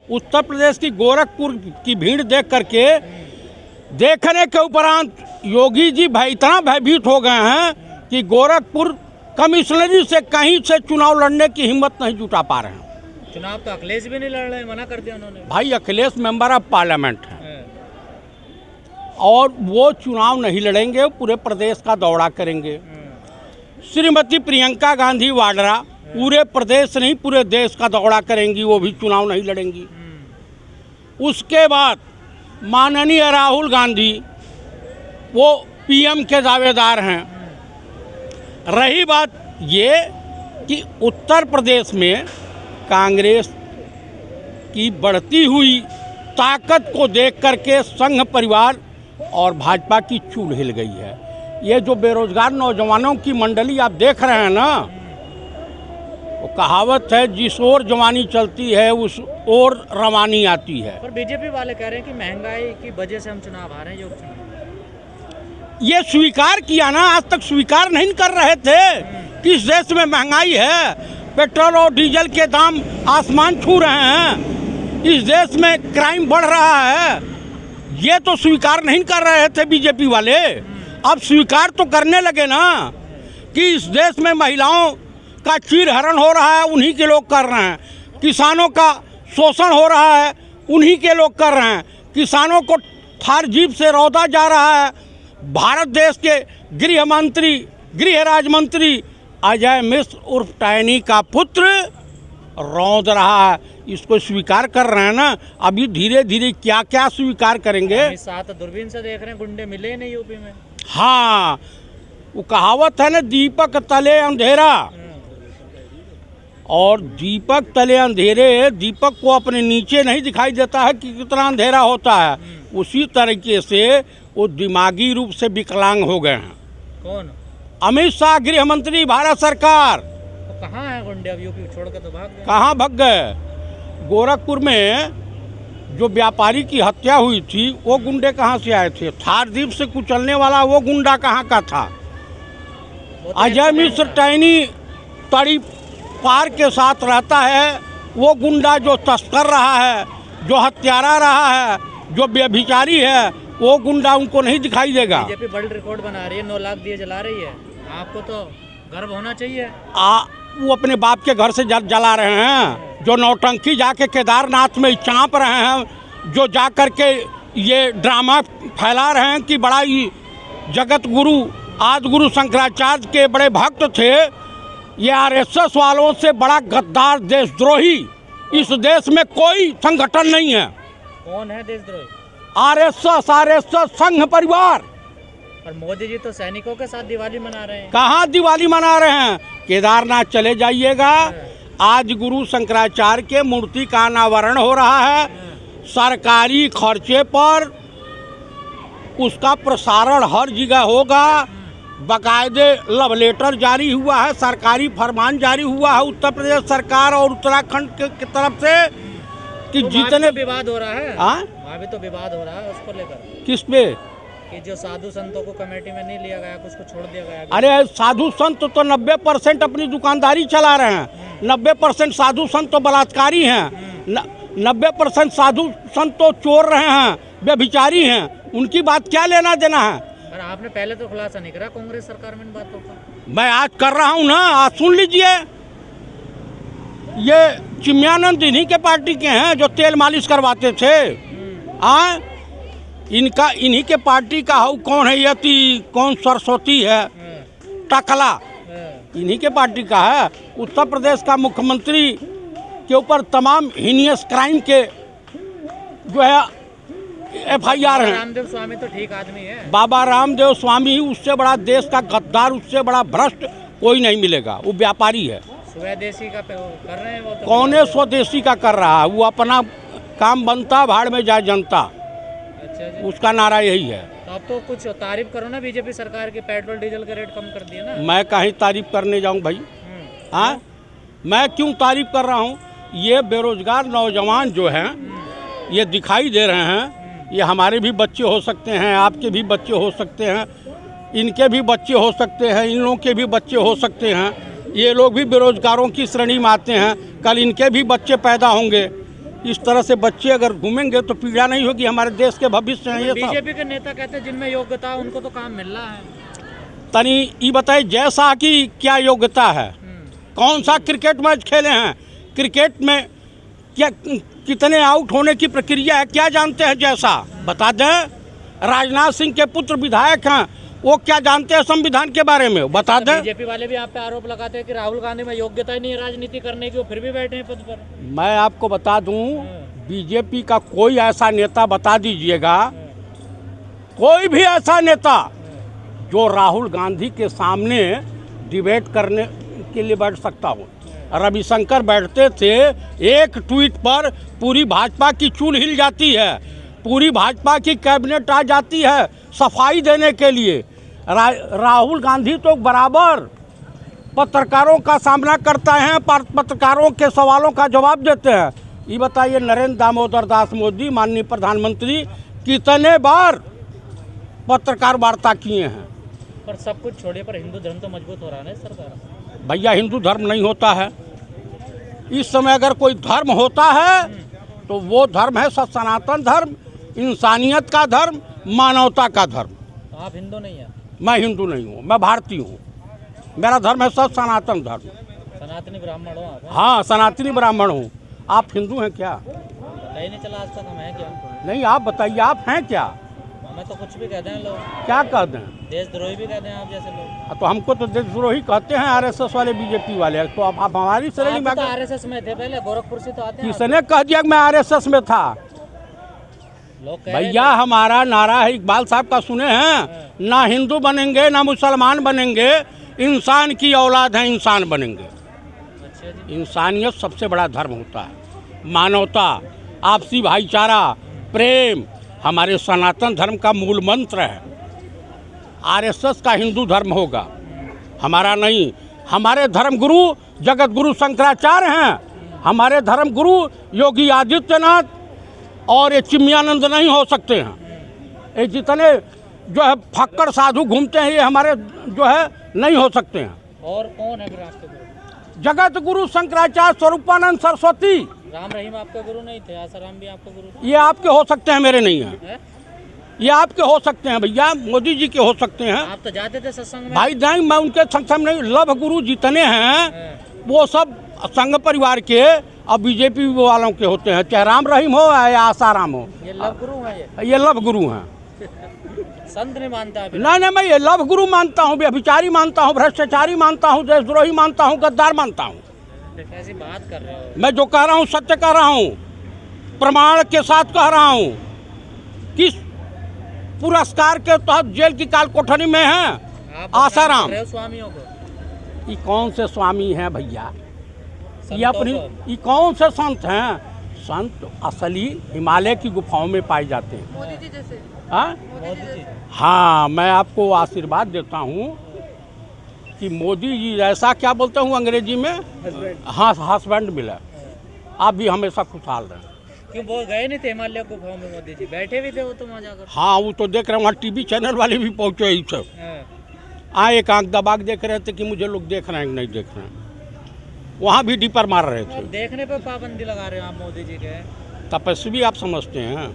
उत्तर प्रदेश की गोरखपुर की भीड़ देख करके देखने के उपरांत योगी जी इतना भयभीत हो गए हैं कि गोरखपुर कमिश्नरी से कहीं से चुनाव लड़ने की हिम्मत नहीं जुटा पा रहे हैं। चुनाव तो अखिलेश भी नहीं लड़ रहे, मना कर दिया उन्होंने। भाई अखिलेश मेंबर ऑफ पार्लियामेंट हैं और वो चुनाव नहीं लड़ेंगे, पूरे प्रदेश का दौरा करेंगे। श्रीमती प्रियंका गांधी वाड्रा पूरे प्रदेश नहीं पूरे देश का दौरा करेंगी, वो भी चुनाव नहीं लड़ेंगी। उसके बाद माननीय राहुल गांधी वो पीएम के दावेदार हैं। रही बात ये कि उत्तर प्रदेश में कांग्रेस की बढ़ती हुई ताकत को देख करके संघ परिवार और भाजपा की चूल हिल गई है। ये जो बेरोजगार नौजवानों की मंडली आप देख रहे हैं ना, वो कहावत है जिस ओर जवानी चलती है उस ओर रवानी आती है। पर बीजेपी वाले कह रहे हैं कि महंगाई की वजह से हम चुनाव हारे हैं। ये स्वीकार किया ना, आज तक स्वीकार नहीं कर रहे थे कि इस देश में महंगाई है, पेट्रोल और डीजल के दाम आसमान छू रहे हैं, इस देश में क्राइम बढ़ रहा है। ये तो स्वीकार नहीं कर रहे थे बीजेपी वाले, अब स्वीकार तो करने लगे ना कि इस देश में महिलाओं का चीरहरण हो रहा है, उन्हीं के लोग कर रहे हैं। किसानों का शोषण हो रहा है, उन्हीं के लोग कर रहे हैं। किसानों को थार जीप से रौदा जा रहा है। भारत देश के गृह राज्य मंत्री अजय मिश्र उर्फ टैनी का पुत्र रौंद रहा है, इसको स्वीकार कर रहे हैं ना। अभी धीरे धीरे क्या क्या स्वीकार करेंगे। साथ दूरबीन से देख रहे हैं, गुंडे मिले नहीं यूपी में। हाँ, वो कहावत है ना, दीपक तले अंधेरा, और दीपक तले अंधेरे, दीपक को अपने नीचे नहीं दिखाई देता है कि कितना अंधेरा होता है। उसी तरीके से वो दिमागी रूप से विकलांग हो गए हैं। कौन? अमित शाह, गृह मंत्री, भारत सरकार। तो कहाँ है गुंडे? अब यूपी छोड़कर तो भाग गए। कहाँ भाग गए? गोरखपुर में जो व्यापारी की हत्या हुई थी वो गुंडे कहाँ से आए थे? थारदीप से कुचलने वाला वो गुंडा कहाँ का था? अजय मिश्र टैनी तड़ी पार के साथ रहता है, वो गुंडा जो तस्कर रहा है, जो हत्यारा रहा है, जो व्यभिचारी है, वो गुंडा उनको नहीं दिखाई देगा। बीजेपी वर्ल्ड रिकॉर्ड बना रही है, 9 लाख दिए जला रही है। आपको तो गर्व होना चाहिए। वो अपने बाप के घर से जला रहे हैं। जो नौटंकी जाके केदारनाथ में चाँप रहे हैं, जो जा कर के ये ड्रामा फैला रहे हैं कि बड़ा ही जगत गुरु आदि गुरु शंकराचार्य के बड़े भक्त थे। ये आरएसएस वालों से बड़ा गद्दार देशद्रोही इस देश में कोई संगठन नहीं है। कौन है देशद्रोही? आरएसएस संघ परिवार। और मोदी जी तो सैनिकों के साथ दिवाली मना रहे हैं। कहाँ दिवाली मना रहे हैं? केदारनाथ चले जाइएगा, आज गुरु शंकराचार्य के मूर्ति का अनावरण हो रहा है। सरकारी खर्चे पर उसका प्रसारण हर जगह होगा। बाकायदे लव लेटर जारी हुआ है, सरकारी फरमान जारी हुआ है उत्तर प्रदेश सरकार और उत्तराखंड की तरफ से कि तो जितने विवाद हो रहा है। वहाँ भी तो विवाद हो रहा है उसको लेकर। किस पे? कि जो साधु संतों को कमेटी में नहीं लिया गया, कुछ को छोड़ दिया गया। अरे साधु संत तो 90% अपनी दुकानदारी चला रहे हैं, 90% साधु संत तो बलात्कारी हैं, 90% साधु संत तो चोर रहे हैं, व्यभिचारी हैं। उनकी बात क्या लेना देना है? पर आपने पहले तो खुलासा नहीं करा कांग्रेस सरकार में इन बातों का। मैं आज कर रहा हूँ ना, आज सुन लीजिए। ये चिमयानंद इन्हीं के पार्टी के हैं जो तेल मालिश करवाते थे। इनका इन्हीं के पार्टी का हूँ। कौन है यति, कौन सरस्वती है, टकला, इन्हीं के पार्टी का है। उत्तर प्रदेश का मुख्यमंत्री के ऊपर तमाम हीनियस क्राइम के जो है FIR है। रामदेव स्वामी तो ठीक आदमी है। बाबा रामदेव स्वामी, उससे बड़ा देश का गद्दार, उससे बड़ा भ्रष्ट कोई नहीं मिलेगा। वो व्यापारी है। स्वदेशी का कर रहे हैं वो तो। कौन है स्वदेशी का कर रहा है? वो अपना काम बनता, भाड़ में जाए जनता। अच्छा जी। उसका नारा यही है। तो अब तो कुछ तारीफ करो ना बीजेपी सरकार की, पेट्रोल डीजल के रेट कम कर दिए ना। मैं कहीं तारीफ करने जाऊं भाई? हाँ, मैं क्यों तारीफ कर रहा हूँ? ये बेरोजगार नौजवान जो हैं, ये दिखाई दे रहे हैं, ये हमारे भी बच्चे हो सकते हैं, आपके भी बच्चे हो सकते हैं, इनके भी बच्चे हो सकते हैं, इन लोगों के भी बच्चे हो सकते हैं। ये लोग भी बेरोजगारों की श्रेणी में आते हैं, कल इनके भी बच्चे पैदा होंगे। इस तरह से बच्चे अगर घूमेंगे तो पीड़ा नहीं होगी, हमारे देश के भविष्य हैं ये सब। बीजेपी के नेता कहते हैं जिनमें योग्यता है उनको तो काम मिल रहा है। तनी ये बताइए जैसा कि क्या योग्यता है, कौन सा क्रिकेट मैच खेले हैं, क्रिकेट में क्या कितने आउट होने की प्रक्रिया है, क्या जानते हैं जैसा बता दें। राजनाथ सिंह के पुत्र विधायक हैं, वो क्या जानते हैं संविधान के बारे में, बता दें। बीजेपी वाले भी आप पे आरोप लगाते हैं कि राहुल गांधी में योग्यता ही नहीं है राजनीति करने की, वो फिर भी बैठे हैं पद पर। मैं आपको बता दूं, बीजेपी का कोई ऐसा नेता बता दीजिएगा, कोई भी ऐसा नेता जो राहुल गांधी के सामने डिबेट करने के लिए बैठ सकता हो। रविशंकर बैठते थे, एक ट्वीट पर पूरी भाजपा की चूल हिल जाती है, पूरी भाजपा की कैबिनेट आ जाती है सफाई देने के लिए। राहुल गांधी तो बराबर पत्रकारों का सामना करता है, पत्रकारों के सवालों का जवाब देते हैं। ये बताइए नरेंद्र दामोदर दास मोदी माननीय प्रधानमंत्री कितने बार पत्रकार वार्ता किए हैं। पर सब कुछ छोड़िए, पर हिंदू धर्म तो मजबूत हो रहा है ना सरकार। भैया हिंदू धर्म नहीं होता है, इस समय अगर कोई धर्म होता है तो वो धर्म है सनातन धर्म, इंसानियत का धर्म, मानवता का धर्म। तो आप हिंदू नहीं हैं? मैं हिंदू नहीं हूँ, मैं भारतीय हूँ। मेरा धर्म है सनातन धर्म। सनातनी ब्राह्मण हो आप? हाँ, सनातनी ब्राह्मण हूँ। आप हिंदू हैं क्या? पता ही नहीं चला आज तक हम हैं क्या। नहीं, आप बताइए आप हैं क्या? मैं तो कुछ भी कहते हैं लोग। क्या कह दें? देशद्रोही भी कहते हैं आप जैसे लोग। तो हमको तो देशद्रोही कहते हैं आरएसएस वाले, बीजेपी वाले। तो आप हमारी श्रेणी में? तो आरएसएस में थे पहले, गोरखपुर से तो आते हैं। किसने कह दिया कि मैं आरएसएस में था? भैया हमारा नारा है, इकबाल साहब का सुने हैं, ना हिंदू बनेंगे ना मुसलमान बनेंगे, इंसान की औलाद है इंसान बनेंगे। अच्छा जी। इंसानियत सबसे बड़ा धर्म होता है, मानवता, आपसी भाईचारा, प्रेम हमारे सनातन धर्म का मूल मंत्र है। आरएसएस का हिंदू धर्म होगा, हमारा नहीं। हमारे धर्म गुरु जगत गुरु शंकराचार्य हैं, हमारे धर्म गुरु योगी आदित्यनाथ और ये चिन्मयानंद नहीं हो सकते हैं। ये जितने जो है फक्कड़ साधु घूमते हैं ये हमारे जो है नहीं हो सकते हैं। और कौन है फिर आपके गुरु? जगत गुरु शंकराचार्य, स्वरूपानंद सरस्वती। राम रहीम आपके गुरु नहीं थे? आसाराम भी आपके गुरु थे? ये आपके हो सकते हैं, मेरे नहीं हैं। ये आपके हो सकते हैं भैया, मोदी जी के हो सकते हैं। आप तो जाते थे सत्संग में? भाई नहीं, मैं उनके सत्संग नहीं। लव गुरु जितने हैं वो सब संघ परिवार के और बीजेपी वालों के होते हैं, चाहे राम रहीम हो या आसाराम हो। ये लव गुरु हैं? ये लव गुरु हैं। संत नहीं मानता है? नहीं, मैं ये लव गुरु मानता हूँ, व्यभिचारी मानता हूँ, भ्रष्टाचारी मानता हूँ, देशद्रोही मानता हूँ, गद्दार मानता हूँ। कैसी बात कर रहे हो? मैं जो कह रहा हूँ सत्य कह रहा हूँ, प्रमाण के साथ कह रहा हूँ। किस पुरस्कार के तहत जेल की काल कोठरी में है आसाराम? स्वामियों को? ये कौन से स्वामी हैं भैया? ये अपनी को? ये कौन से संत हैं? संत असली हिमालय की गुफाओं में पाए जाते हैं। मोदी जी जैसे? हाँ, मोदी जी। हाँ, मैं आपको आशीर्वाद देता हूँ कि मोदी जी जैसा, क्या बोलते हूँ अंग्रेजी में, हाँ, हस्बैंड मिला। आप भी हमेशा खुशहाल रहें। क्यों वो गए नहीं थे हिमालय गुफाओं में? मोदी जी बैठे भी थे वो तो वहाँ जाकर। हाँ, वो तो देख रहे हैं, वहाँ टीवी चैनल वाले भी पहुँचे ही सब। एक आंख दबा के देख रहे थे कि मुझे लोग देख रहे हैं कि नहीं देख रहे हैं। वहाँ भी डीपर मार रहे थे। देखने पे पाबंदी लगा रहे हो आप मोदी जी के? तपस्वी आप समझते हैं?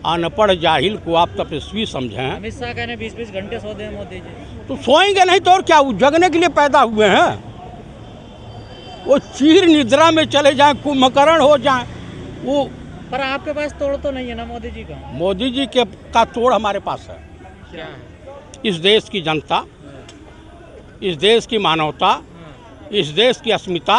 अनपढ़ जाहिल को आप तपस्वी समझें? अमित शाह कहने 20-20 घंटे सो दे मोदी जी। तो सोएंगे नहीं तो और क्या, वो जगने के लिए पैदा हुए हैं। वो चीर निद्रा में चले जाएं, कुंभकर्ण हो जाएं वो। पर आपके पास तोड़ तो नहीं है ना मोदी जी का? मोदी जी के का तोड़ हमारे पास है। क्या है? इस देश की जनता, इस देश की मानवता, इस देश की अस्मिता।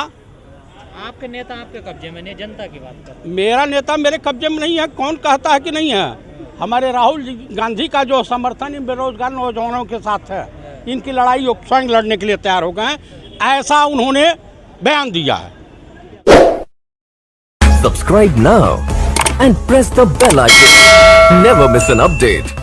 आपके नेता आपके कब्जे में नहीं, जनता की बात कर। मेरा नेता मेरे कब्जे में नहीं है। कौन कहता है कि नहीं है? हमारे राहुल गांधी का जो समर्थन इन बेरोजगार नौजवानों के साथ है, इनकी लड़ाई स्वयं लड़ने के लिए तैयार हो गए हैं, ऐसा उन्होंने बयान दिया है। Subscribe now and press the bell icon. Never miss an update.